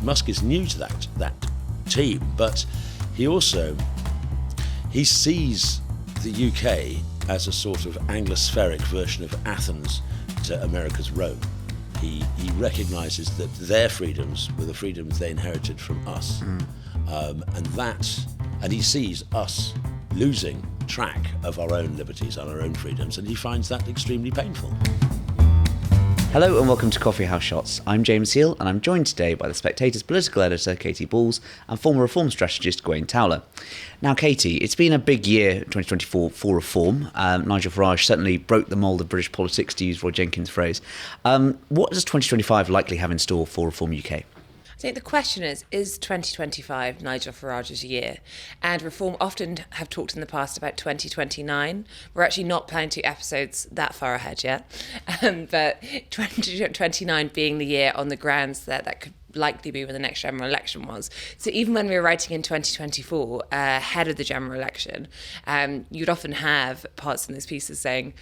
Musk is new to that team, but he sees the UK as a sort of Anglospheric version of Athens to America's Rome. He recognises that their freedoms were the freedoms they inherited from us, and he sees us losing track of our own liberties and our own freedoms, and he finds that extremely painful. Hello and welcome to Coffee House Shots. I'm James Heale and I'm joined today by the Spectator's political editor Katy and former reform strategist Gawain Towler. Now Katy, it's been a big year 2024 for reform. Nigel Farage certainly broke the mould of British politics, to use Roy Jenkins' phrase. What does 2025 likely have in store for Reform UK? I think the question is 2025 Nigel Farage's year? And Reform often have talked in the past about 2029. We're actually not planning 2 episodes that far ahead yet. But 2029 being the year on the grounds that could likely be when the next general election was. So even when we were writing in 2024, ahead of the general election, you'd often have parts in those pieces saying,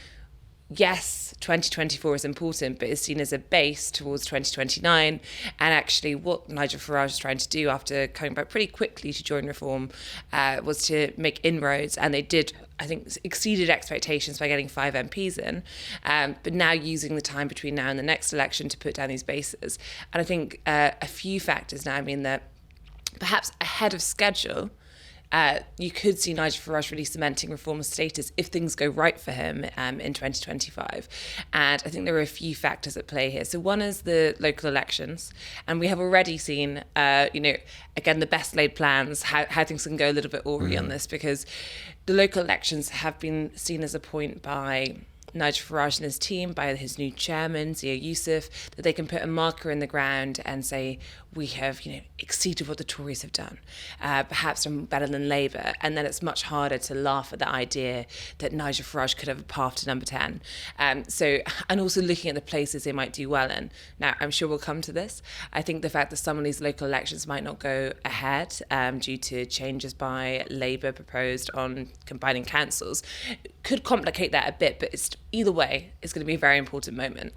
yes, 2024 is important, but is seen as a base towards 2029. And actually what Nigel Farage is trying to do after coming back pretty quickly to join Reform was to make inroads. And they did, I think, exceeded expectations by getting 5 MPs in, but now using the time between now and the next election to put down these bases. And I think a few factors now mean that perhaps ahead of schedule, you could see Nigel Farage really cementing reformist status if things go right for him in 2025. And I think there are a few factors at play here. So one is the local elections. And we have already seen, again, the best laid plans, how things can go a little bit awry on this, because the local elections have been seen as a point by Nigel Farage and his team, by his new chairman, Zia Youssef, that they can put a marker in the ground and say, we have, exceeded what the Tories have done, perhaps done better than Labour. And then it's much harder to laugh at the idea that Nigel Farage could have a path to number 10. And also looking at the places they might do well in. Now, I'm sure we'll come to this. I think the fact that some of these local elections might not go ahead due to changes by Labour proposed on combining councils could complicate that a bit, but either way, it's going to be a very important moment.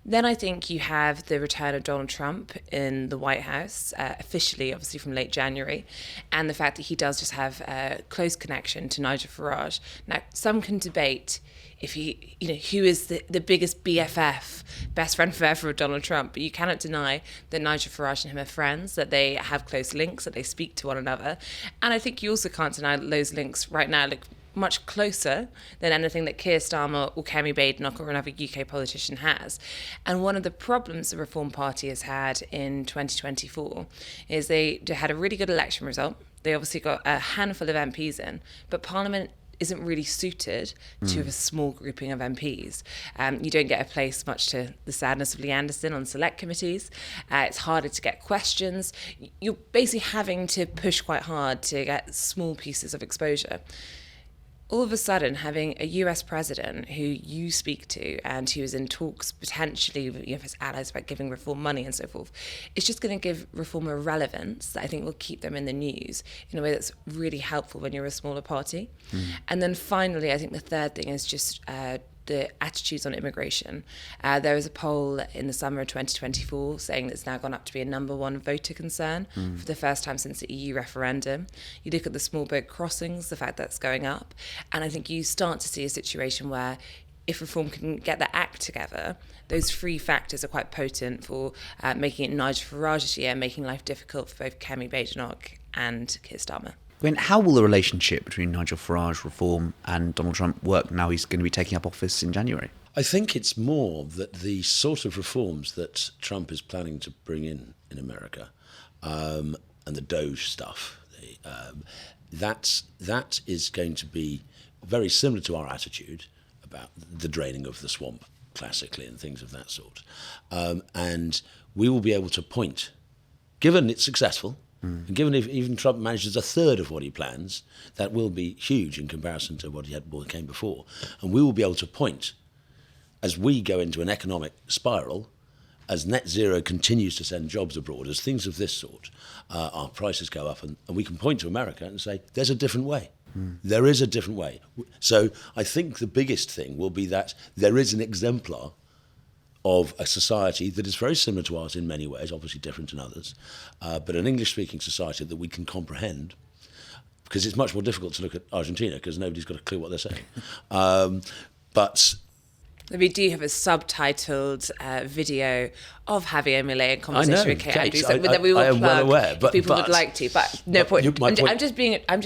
Then I think you have the return of Donald Trump in the White House, officially, obviously from late January, and the fact that he does just have a close connection to Nigel Farage. Now, some can debate if he, who is the biggest BFF, best friend forever of Donald Trump, but you cannot deny that Nigel Farage and him are friends, that they have close links, that they speak to one another. And I think you also can't deny that those links right now look much closer than anything that Keir Starmer or Kemi Badenoch or another UK politician has. And one of the problems the Reform Party has had in 2024 is they had a really good election result. They obviously got a handful of MPs in, but Parliament isn't really suited to a small grouping of MPs. You don't get a place, much to the sadness of Lee Anderson, on select committees. It's harder to get questions. You're basically having to push quite hard to get small pieces of exposure. All of a sudden, having a US president who you speak to and who is in talks potentially with his allies about giving Reform money and so forth, it's just going to give Reform a relevance that I think will keep them in the news in a way that's really helpful when you're a smaller party. And then finally, I think the third thing is just the attitudes on immigration. There was a poll in the summer of 2024 saying that it's now gone up to be a number 1 voter concern for the first time since the EU referendum. You look at the small boat crossings, the fact that's going up, and I think you start to see a situation where if Reform can get their act together, those 3 factors are quite potent for making it Nigel Farage's year, making life difficult for both Kemi Badenoch and Keir Starmer. How will the relationship between Nigel Farage, Reform, and Donald Trump work now he's going to be taking up office in January? I think it's more that the sort of reforms that Trump is planning to bring in America, and the Doge stuff, that is going to be very similar to our attitude about the draining of the swamp, classically, and things of that sort. And we will be able to point, given it's successful, and given if even Trump manages a third of what he plans, that will be huge in comparison to what came before. And we will be able to point, as we go into an economic spiral, as net zero continues to send jobs abroad, as things of this sort, our prices go up, and we can point to America and say, there's a different way. There is a different way. So I think the biggest thing will be that there is an exemplar of a society that is very similar to ours in many ways, obviously different in others, but an English-speaking society that we can comprehend, because it's much more difficult to look at Argentina because nobody's got a clue what they're saying. But we do have a subtitled video of Javier Milei in conversation with Kate Andrews that we will plug well aware, if people would like to. But no point. I'm just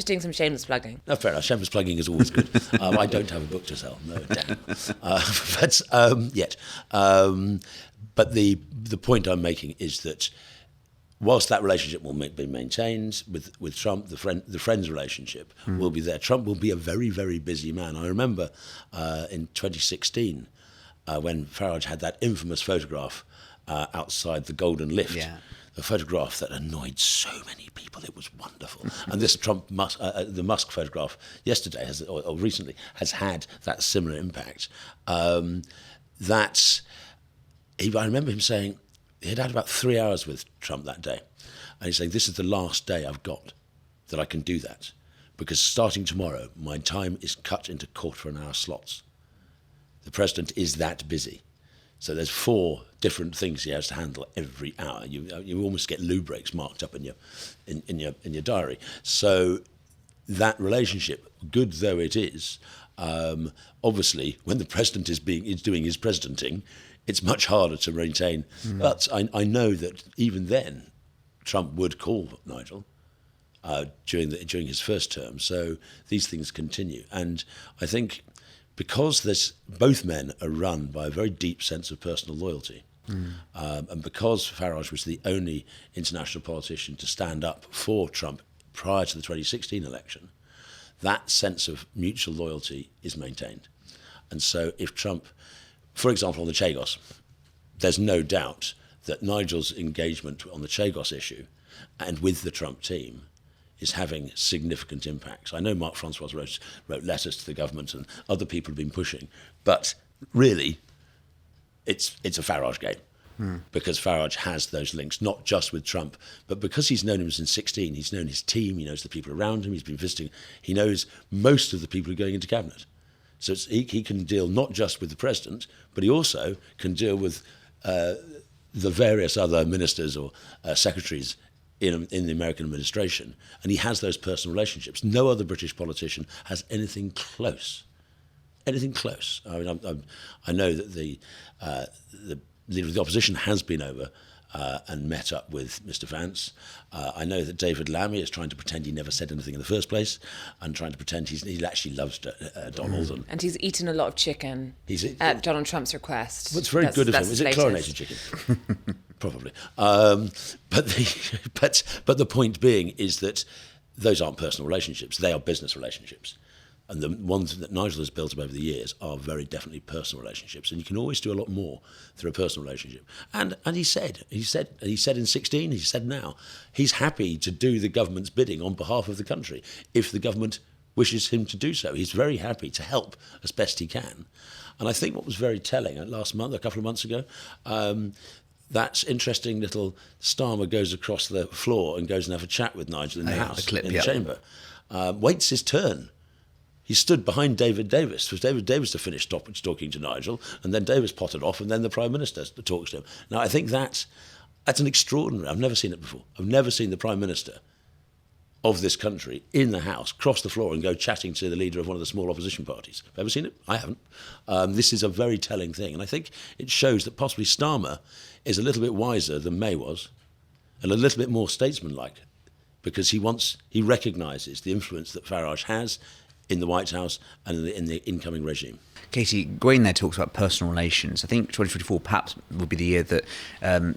doing some shameless plugging. No, fair enough. Shameless plugging is always good. I don't have a book to sell. No, damn. Yet. But the point I'm making is that whilst that relationship will be maintained with Trump, the friends relationship will be there. Trump will be a very, very busy man. I remember in 2016 when Farage had that infamous photograph outside the Golden Lift. Yeah. A photograph that annoyed so many people. It was wonderful. And this the Musk photograph yesterday or recently has had that similar impact. I remember him saying he'd had about 3 hours with Trump that day. And he's saying, this is the last day I've got that I can do that. Because starting tomorrow, my time is cut into quarter-of-an-hour slots. The president is that busy. So there's 4 different things he has to handle every hour. You almost get loo breaks marked up in your diary. So that relationship, good though it is, obviously when the president is doing his presidenting, it's much harder to maintain. But I know that even then, Trump would call Nigel during his first term. So these things continue, and I think, because both men are run by a very deep sense of personal loyalty, and because Farage was the only international politician to stand up for Trump prior to the 2016 election, that sense of mutual loyalty is maintained. And so if Trump, for example, on the Chagos, there's no doubt that Nigel's engagement on the Chagos issue and with the Trump team is having significant impacts. I know Mark Francois wrote letters to the government and other people have been pushing, but really it's a Farage game because Farage has those links, not just with Trump, but because he's known him since 2016, he's known his team, he knows the people around him, he's been visiting, he knows most of the people who are going into cabinet. So he can deal not just with the president, but he also can deal with the various other ministers or secretaries in the American administration, and he has those personal relationships. No other British politician has anything close. Anything close. I mean, I know that the leader of the opposition has been over and met up with Mr. Vance. I know that David Lammy is trying to pretend he never said anything in the first place, and trying to pretend he actually loves Donald. And he's eaten a lot of chicken at Donald Trump's request. Well, it's very good of him. Is it chlorinated chicken? Probably. But the point being is that those aren't personal relationships. They are business relationships. And the ones that Nigel has built up over the years are very definitely personal relationships. And you can always do a lot more through a personal relationship. And he said in 2016, he said now, he's happy to do the government's bidding on behalf of the country if the government wishes him to do so. He's very happy to help as best he can. And I think what was very telling a couple of months ago, that interesting little Starmer goes across the floor and goes and have a chat with Nigel in the house, in the chamber. Waits his turn. He stood behind David Davis. It was David Davis to finish talking to Nigel, and then Davis potted off, and then the Prime Minister talks to him. Now, I think that's an extraordinary... I've never seen it before. I've never seen the Prime Minister of this country in the House cross the floor and go chatting to the leader of one of the small opposition parties. Have you ever seen it? I haven't. This is a very telling thing, and I think it shows that possibly Starmer is a little bit wiser than May was, and a little bit more statesmanlike, because he recognises the influence that Farage has in the White House and in the incoming regime. Katy, Gawain there talks about personal relations. I think 2024 perhaps will be the year that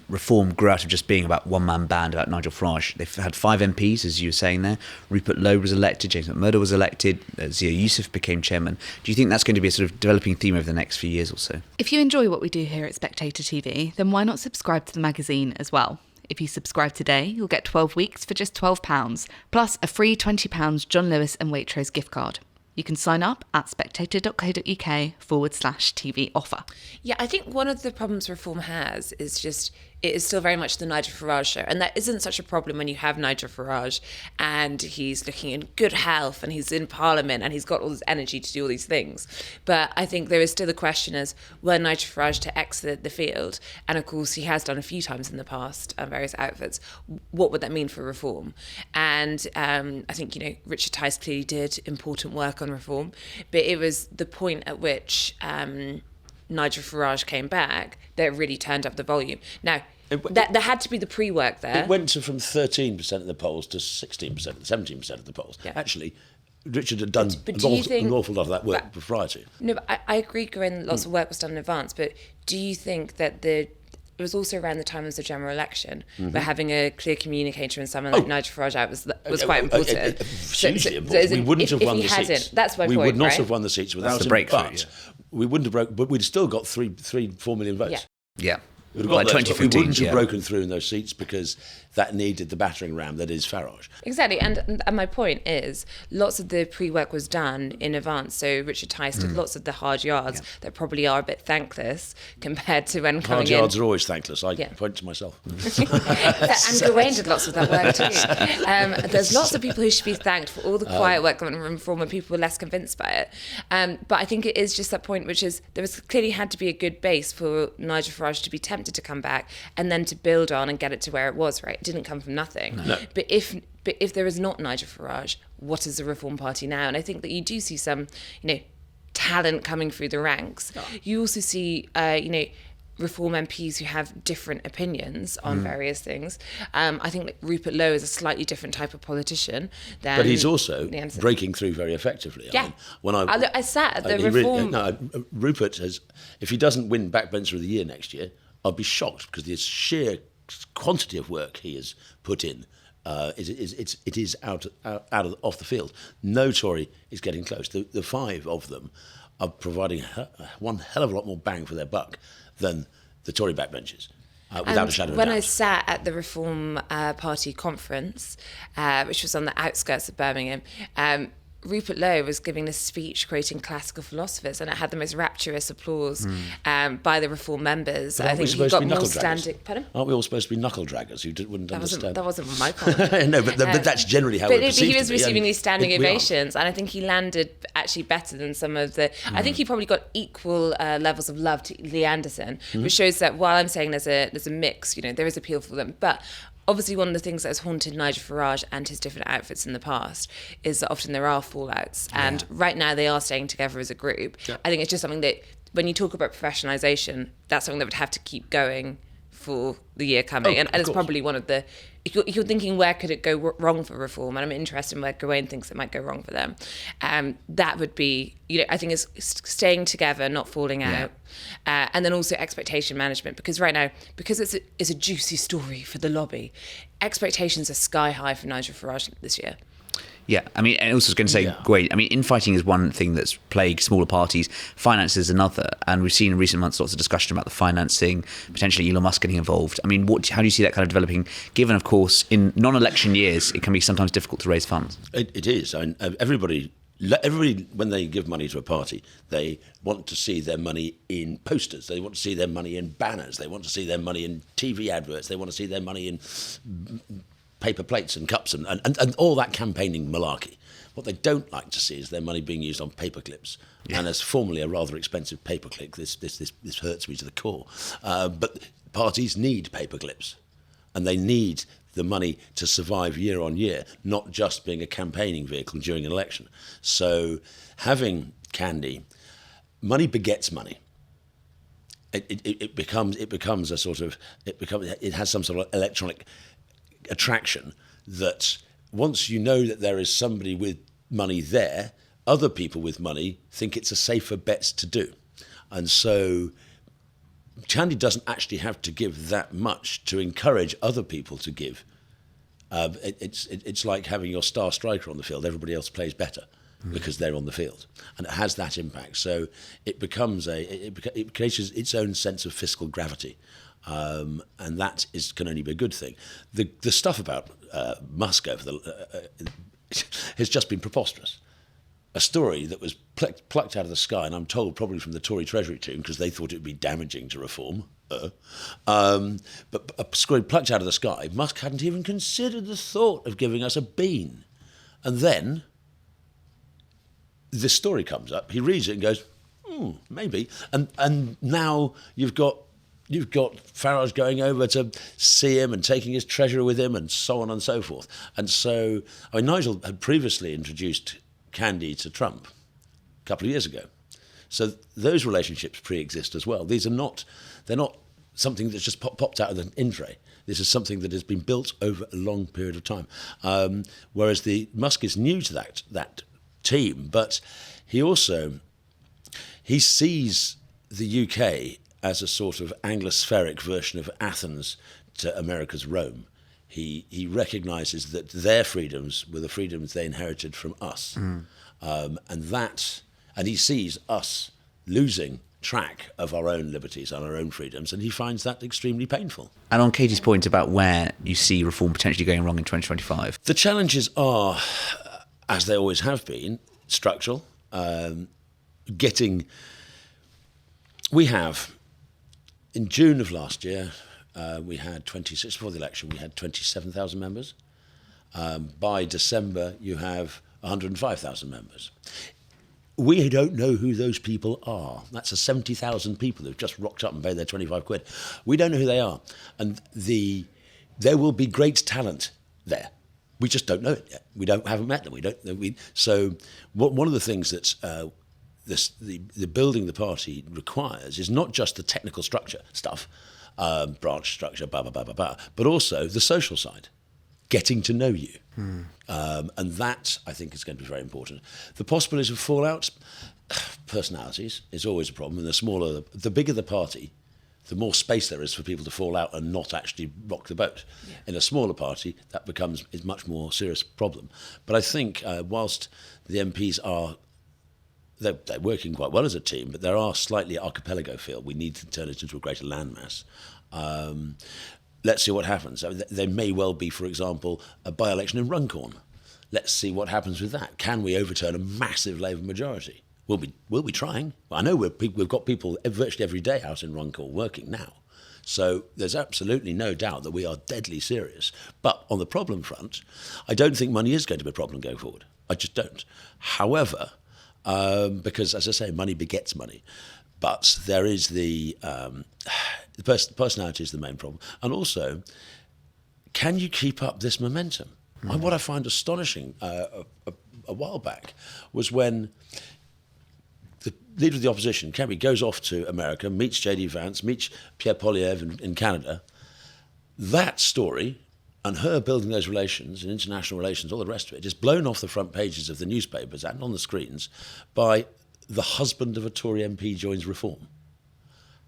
reform grew out of just being about one-man band about Nigel Farage. They've had 5 MPs, as you were saying there. Rupert Lowe was elected, James McMurdo was elected, Zia Youssef became chairman. Do you think that's going to be a sort of developing theme over the next few years or so? If you enjoy what we do here at Spectator TV, then why not subscribe to the magazine as well? If you subscribe today, you'll get 12 weeks for just £12, plus a free £20 John Lewis and Waitrose gift card. You can sign up at spectator.co.uk/TV offer. Yeah, I think one of the problems reform has is just it is still very much the Nigel Farage show. And that isn't such a problem when you have Nigel Farage and he's looking in good health and he's in Parliament and he's got all this energy to do all these things. But I think there is still the question as, were Nigel Farage to exit the field, and of course he has done a few times in the past, various outfits, what would that mean for reform? And I think, Richard Tice clearly did important work on reform, but it was the point at which Nigel Farage came back that really turned up the volume. Now, there had to be the pre-work there. It went from 13% of the polls to 16%, 17% of the polls. Yeah. Actually, Richard had done But an awful lot of that work prior to. No, but I agree, Gawain, lots of work was done in advance, but do you think that it was also around the time of the general election, where having a clear communicator and someone like Nigel Farage out was quite important. Hugely important. We wouldn't have won the seats. That's my we point, would not right? have won the seats without That's the him, breakthrough, but we wouldn't have but we'd still got 4 million votes. Yeah. Yeah. We would have got Like those, but we 2015, wouldn't have broken through in those seats because that needed the battering ram that is Farage. Exactly, and my point is, lots of the pre-work was done in advance. So Richard Tice did lots of the hard yards that probably are a bit thankless compared to when coming Hard in. yards are always thankless. I point to myself. And Gawain did lots of that work too. There's lots of people who should be thanked for all the quiet work on reform when people were less convinced by it. But I think it is just that point, which is there was clearly had to be a good base for Nigel Farage to be tempted to come back and then to build on and get it to where it was, right? It didn't come from nothing. No. But if there is not Nigel Farage, what is the Reform Party now? And I think that you do see some, talent coming through the ranks. Oh. You also see, Reform MPs who have different opinions on various things. I think that Rupert Lowe is a slightly different type of politician than. But he's also breaking through very effectively. Yeah. I sat at the Reform. Rupert has, if he doesn't win Backbencher of the Year next year, I'll be shocked because the sheer quantity of work he has put in. It is off the field. No Tory is getting close. The 5 of them are providing one hell of a lot more bang for their buck than the Tory backbenchers, without a shadow of a doubt. When I sat at the Reform Party conference, which was on the outskirts of Birmingham, Rupert Lowe was giving a speech quoting classical philosophers, and it had the most rapturous applause by the Reform members. But I think he got more standing. Pardon? Aren't we all supposed to be knuckle draggers who wouldn't understand? That wasn't my point. No, but that's generally how it perceived he was to be. receiving these standing ovations, and I think he landed actually better than some of the. I think he probably got equal levels of love to Lee Anderson, which shows that while I'm saying there's a mix, there is appeal for them, but. Obviously, one of the things that has haunted Nigel Farage and his different outfits in the past is that often there are fallouts. And right now they are staying together as a group. Yeah. I think it's just something that when you talk about professionalisation, that's something that would have to keep going for the year coming. And it's probably one of the... If you're thinking where could it go wrong for Reform, and I'm interested in where Gawain thinks it might go wrong for them, that would be, I think it's staying together, not falling out. And then also expectation management, because right now, because it's a juicy story for the lobby, expectations are sky high for Nigel Farage this year. Yeah, I mean, and I also was going to say, great. I mean, infighting is one thing that's plagued smaller parties. Finance is another, and we've seen in recent months lots of discussion about the financing, potentially Elon Musk getting involved. I mean, how do you see that kind of developing? Given, of course, in non-election years, it can be sometimes difficult to raise funds. It is. I mean, everybody, when they give money to a party, they want to see their money in posters. They want to see their money in banners. They want to see their money in TV adverts. They want to see their money in paper plates and cups and all that campaigning malarkey. What they don't like to see is their money being used on paper clips. Yeah. And as formerly a rather expensive paperclip, this hurts me to the core. But parties need paper clips, and they need the money to survive year on year, not just being a campaigning vehicle during an election. So having candy, money begets money. It becomes a sort of it has some sort of electronic attraction that once you know that there is somebody with money there, other people with money think it's a safer bet to do. And so Chandy doesn't actually have to give that much to encourage other people to give. It's like having your star striker on the field. Everybody else plays better because they're on the field, and it has that impact. So it becomes it creates its own sense of fiscal gravity. And that can only be a good thing. The stuff about Musk over has just been preposterous. a story that was plucked out of the sky, and I'm told probably from the Tory Treasury team, because they thought it would be damaging to reform. But a story plucked out of the sky. Musk hadn't even considered the thought of giving us a bean. And then this story comes up, he reads it and goes, maybe. And now you've got Farage going over to see him and taking his treasurer with him and so on and so forth. And so, Nigel had previously introduced Candy to Trump a couple of years ago. So those relationships pre-exist as well. They're not something that's just popped out of the in-tray. This is something that has been built over a long period of time. Whereas Musk is new to that team, but he sees the UK as a sort of Anglospheric version of Athens to America's Rome. He recognises that their freedoms were the freedoms they inherited from us, and he sees us losing track of our own liberties and our own freedoms, and he finds that extremely painful. And on Katie's point about where you see reform potentially going wrong in 2025, the challenges are, as they always have been, structural. We have, in June of last year, we had 26, before the election, we had 27,000 members. By December, you have 105,000 members. We don't know who those people are. That's 70,000 people who've just rocked up and paid their 25 quid. We don't know who they are. And there will be great talent there. We just don't know it yet. Haven't met them. So one of the things that the building the party requires is not just the technical structure stuff, branch structure, but also the social side, getting to know you. And that, I think, is going to be very important. The possibilities of fallout, personalities, is always a problem. And the bigger the party, the more space there is for people to fall out and not actually rock the boat. Yeah. In a smaller party, that becomes a much more serious problem. But I think whilst the MPs they're working quite well as a team, but there are slightly archipelago feel. We need to turn it into a greater landmass. Let's see what happens. There may well be, for example, a by-election in Runcorn. Let's see what happens with that. Can we overturn a massive Labour majority? We'll be trying. I know we've got people virtually every day out in Runcorn working now. So there's absolutely no doubt that we are deadly serious. But on the problem front, I don't think money is going to be a problem going forward. I just don't. However, because, as I say, money begets money. But there is the personality is the main problem. And also, can you keep up this momentum? And what I find astonishing a while back was when the leader of the opposition, Katy, goes off to America, meets J.D. Vance, meets Pierre Poilievre in Canada. That story and her building those relations and international relations, all the rest of it, is blown off the front pages of the newspapers and on the screens by the husband of a Tory MP joins Reform.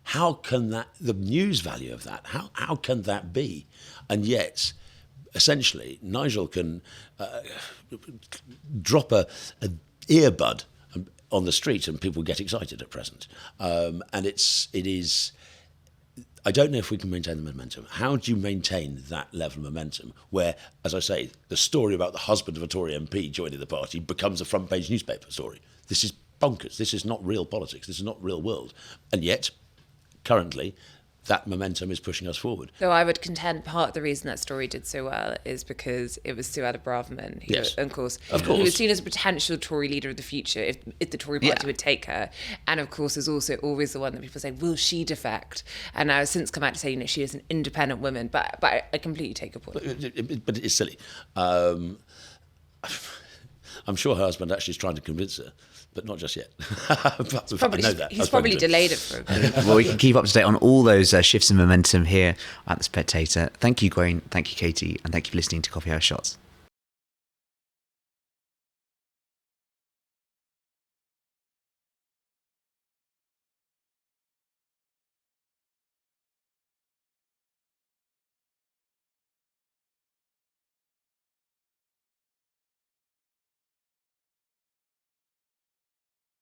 How can the news value of that, how can that be? And yet, essentially, Nigel can drop an earbud on the street and people get excited at present. And it is, I don't know if we can maintain the momentum. How do you maintain that level of momentum where, as I say, the story about the husband of a Tory MP joining the party becomes a front page newspaper story? This is bonkers. This is not real politics. This is not real world. And yet, currently, that momentum is pushing us forward. So I would contend part of the reason that story did so well is because it was Suella Braverman, who, yes. of course, who was seen as a potential Tory leader of the future if the Tory party would take her. And of course, is also always the one that people say, will she defect? And I've since come out to say, she is an independent woman, but I completely take her point. But it is silly. I'm sure her husband actually is trying to convince her. But not just yet. I know that. He's probably delayed it for a bit. Well, we can keep up to date on all those shifts in momentum here at The Spectator. Thank you, Gawain. Thank you, Katy. And thank you for listening to Coffee House Shots.